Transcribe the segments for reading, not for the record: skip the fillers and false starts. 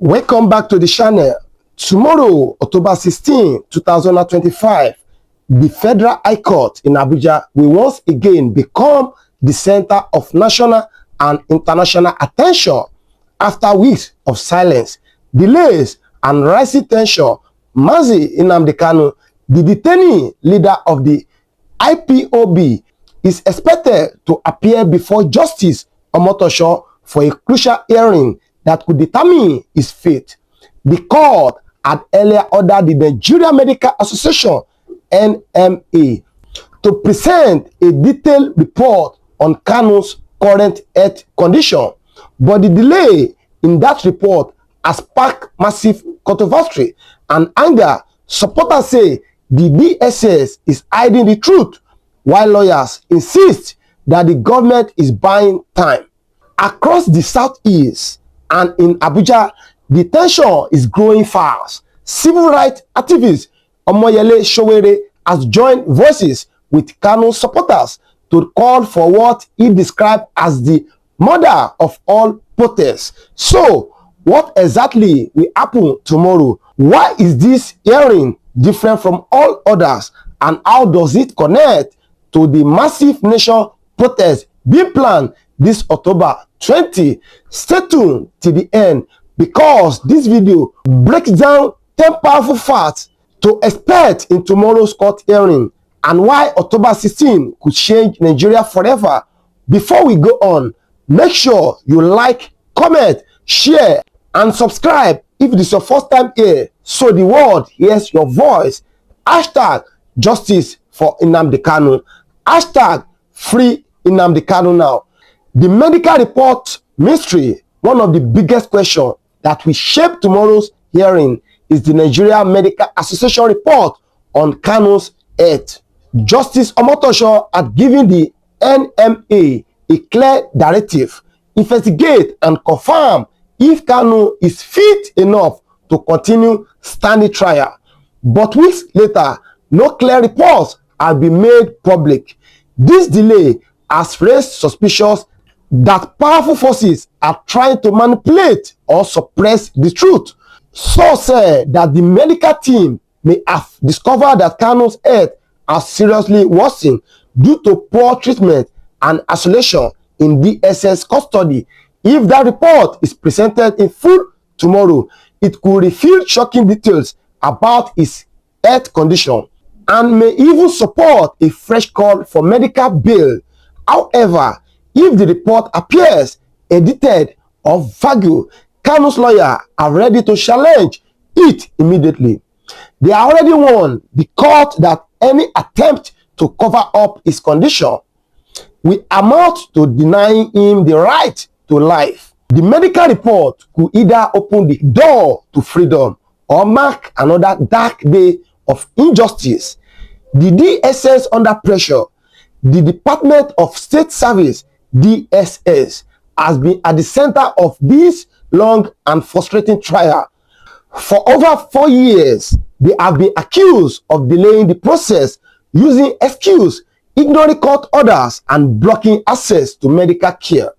Welcome back to the channel. Tomorrow, October 16, 2025, the Federal High Court in Abuja will once again become the center of national and international attention after weeks of silence, delays, and rising tension. Mazi Nnamdi Kanu, the detainee leader of the IPOB, is expected to appear before Justice Omotosho for a crucial hearing that could determine his fate. The court had earlier ordered the Nigerian Medical Association (NMA) to present a detailed report on Kanu's current health condition, but the delay in that report has sparked massive controversy and anger. Supporters say the DSS is hiding the truth, while lawyers insist that the government is buying time. Across the Southeast and in Abuja, the tension is growing fast. Civil rights activist Omoyele Sowore has joined voices with Kanu's supporters to call for what he described as the murder of all protests. So, what exactly will happen tomorrow? Why is this hearing different from all others? And how does it connect to the massive nation protest being planned this October 20? Stay tuned till the end, because this video breaks down 10 powerful facts to expect in tomorrow's court hearing and why October 16 could change Nigeria forever. Before we go on, make sure you like, comment, share, and subscribe if it is your first time here, so the world hears your voice. Hashtag justice for Nnamdi Kanu. Hashtag free Nnamdi Kanu now. The medical report mystery, one of the biggest questions that will shape tomorrow's hearing, is the Nigerian Medical Association report on Kanu's health. Justice Omotosho had given the NMA a clear directive: investigate and confirm if Kanu is fit enough to continue standing trial. But weeks later, no clear reports have been made public. This delay has raised suspicions that powerful forces are trying to manipulate or suppress the truth. Sources said that the medical team may have discovered that Kanu's health has seriously worsened due to poor treatment and isolation in DSS custody. If that report is presented in full tomorrow, it could reveal shocking details about his health condition and may even support a fresh call for medical bail. However, if the report appears edited or vague, Kanu's lawyers are ready to challenge it immediately. They already warned the court that any attempt to cover up his condition will amount to denying him the right to life. The medical report could either open the door to freedom or mark another dark day of injustice. The DSS under pressure. The Department of State Service (DSS) has been at the center of this long and frustrating trial. For over 4 years, they have been accused of delaying the process, using excuse, ignoring court orders, and blocking access to medical care.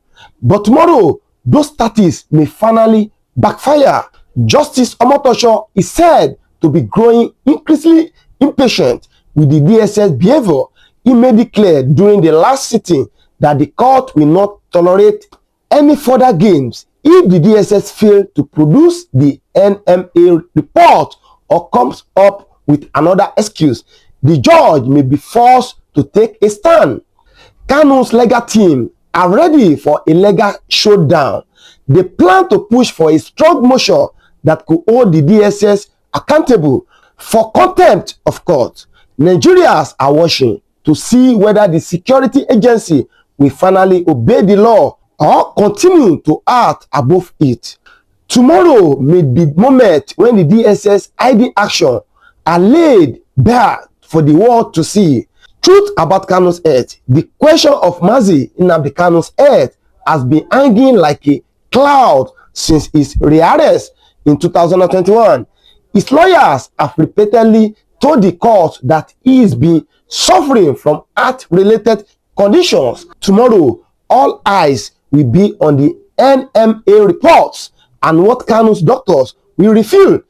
But tomorrow, those tactics may finally backfire. Justice Omotosho is said to be growing increasingly impatient with the DSS behavior. He made it clear during the last sitting that the court will not tolerate any further games if the DSS fail to produce the NMA report or comes up with another excuse. The judge may be forced to take a stand. Kanu's legal team are ready for a legal showdown. They plan to push for a strong motion that could hold the DSS accountable for contempt of court. Nigerians are watching to see whether the security agency will finally obey the law or continue to act above it. Tomorrow may be the moment when the DSS hiding action are laid bare for the world to see. Truth about Kanu's health. The question of Mazi Nnamdi Kanu's health has been hanging like a cloud since his rearrest in 2021. His lawyers have repeatedly told the court that he is been suffering from heart-related conditions. Tomorrow, all eyes will be on the NMA reports and what Kanu's doctors will reveal.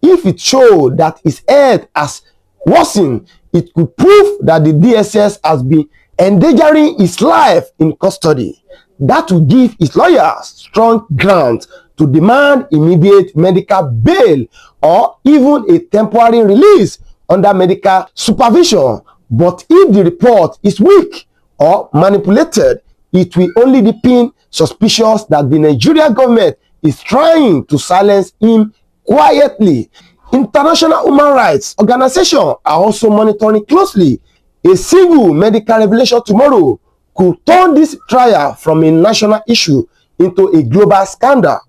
If it showed that his health has worsened, it could prove that the DSS has been endangering his life in custody. That will give his lawyers strong grounds to demand immediate medical bail or even a temporary release under medical supervision. But if the report is weak or manipulated, it will only deepen suspicions that the Nigerian government is trying to silence him quietly. International human rights organizations are also monitoring closely. A single medical revelation tomorrow could turn this trial from a national issue into a global scandal,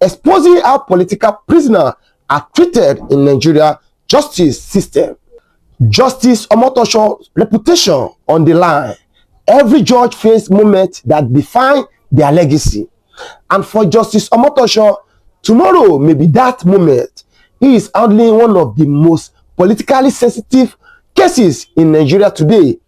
exposing how political prisoners are treated in Nigeria's justice system. Justice Omotosho's reputation on the line. Every judge faces moments that define their legacy. And for Justice Omotosho, tomorrow may be that moment. He is handling one of the most politically sensitive cases in Nigeria today.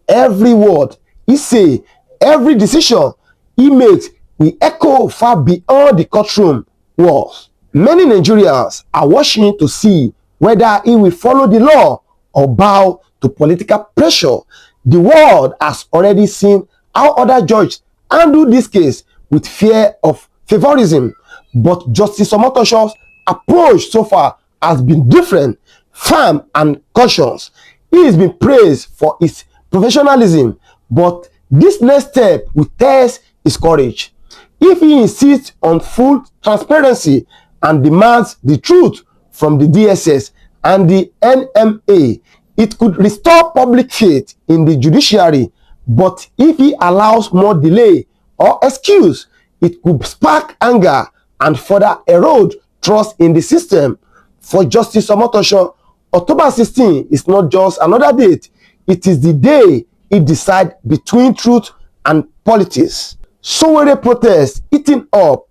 Every word he says, every decision he makes will echo far beyond the courtroom walls. Many Nigerians are watching to see whether he will follow the law or bow to political pressure. The world has already seen how other judges handle this case with fear of favorism, but Justice Omotosho's approach so far has been different, firm and cautious. He has been praised for his professionalism, but this next step will test his courage. If he insists on full transparency and demands the truth from the DSS and the NMA, it could restore public faith in the judiciary. But if he allows more delay or excuse, it could spark anger and further erode trust in the system. For Justice Omotosho, October 16 is not just another date. It is the day he decides between truth and politics. Sowore protest eating up.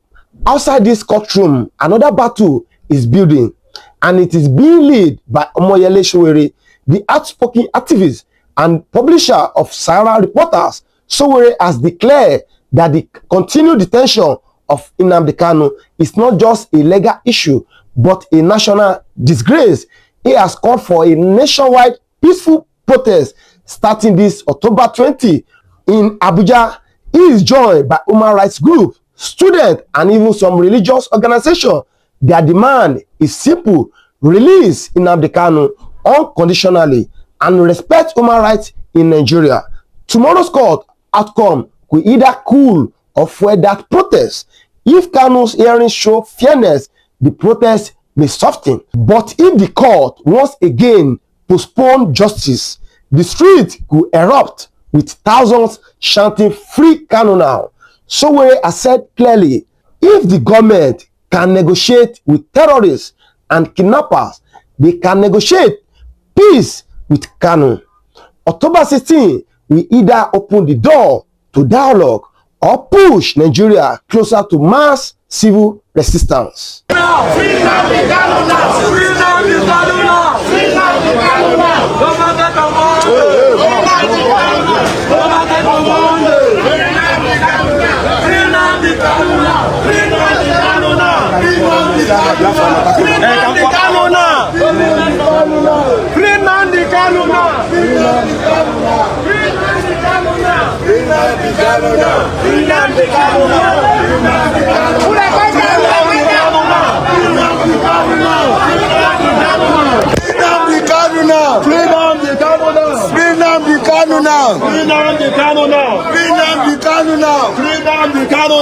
Outside this courtroom, another battle is building, and it is being led by Omoyele Sowore, the outspoken activist and publisher of Sahara Reporters. Sowore has declared that the continued detention of Nnamdi Kanu is not just a legal issue, but a national disgrace. He has called for a nationwide peaceful protest starting this October 20 in Abuja. He is joined by human rights groups, students, and even some religious organizations. Their demand is simple: release Nnamdi Kanu unconditionally and respect human rights in Nigeria. Tomorrow's court outcome could either cool or fuel that protest. If Kanu's hearings show fairness, the protest may soften. But if the court once again postpone justice, the street could erupt with thousands chanting "Free Kanu now." Sowore has said clearly, if the government can negotiate with terrorists and kidnappers, they can negotiate peace with Kanu. October 16 will either open the door to dialogue or push Nigeria closer to mass civil resistance. Free Nnamdi Kanu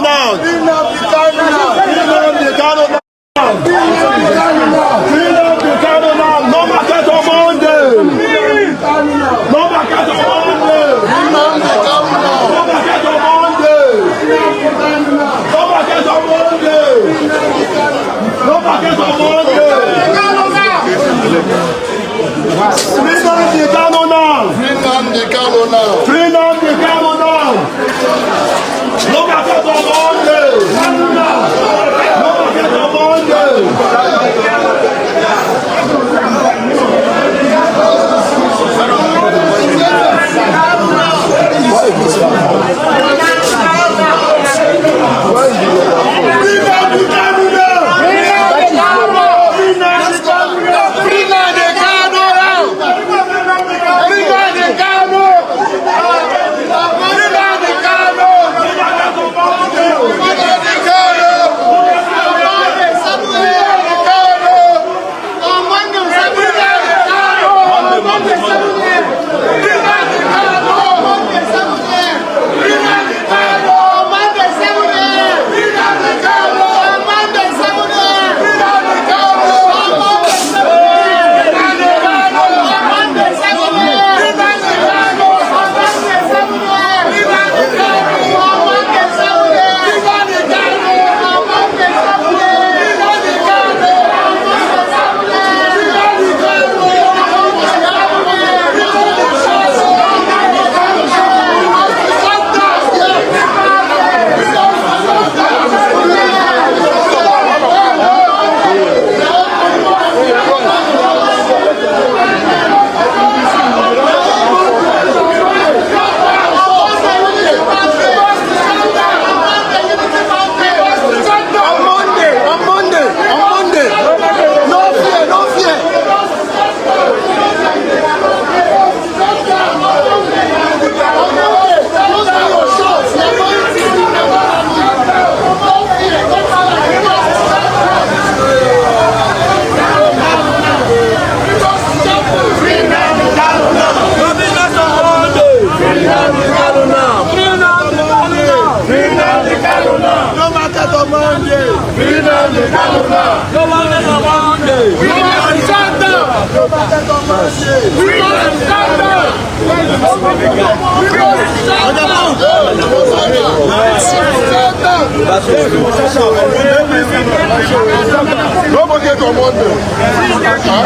now. Nobody on Monday.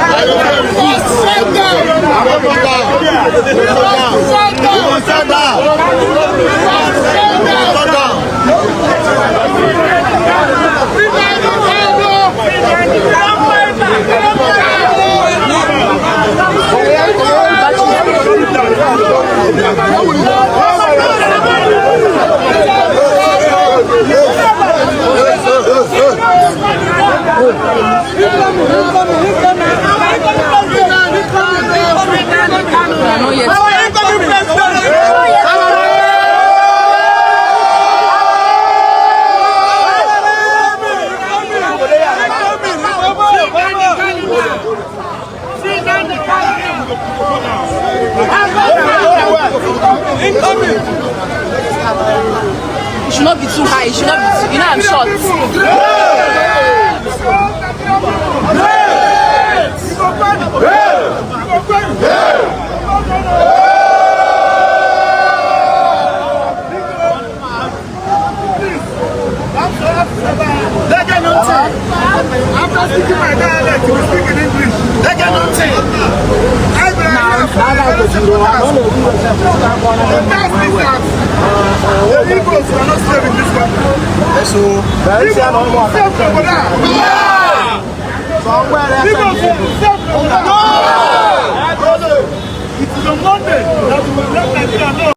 It should not be too high. It should not be too, you know, I'm short. After speaking my dialect, you speak in English. They get nothing. The Igbos are not serving this country. So, it's the Monday that we will let Nigeria know.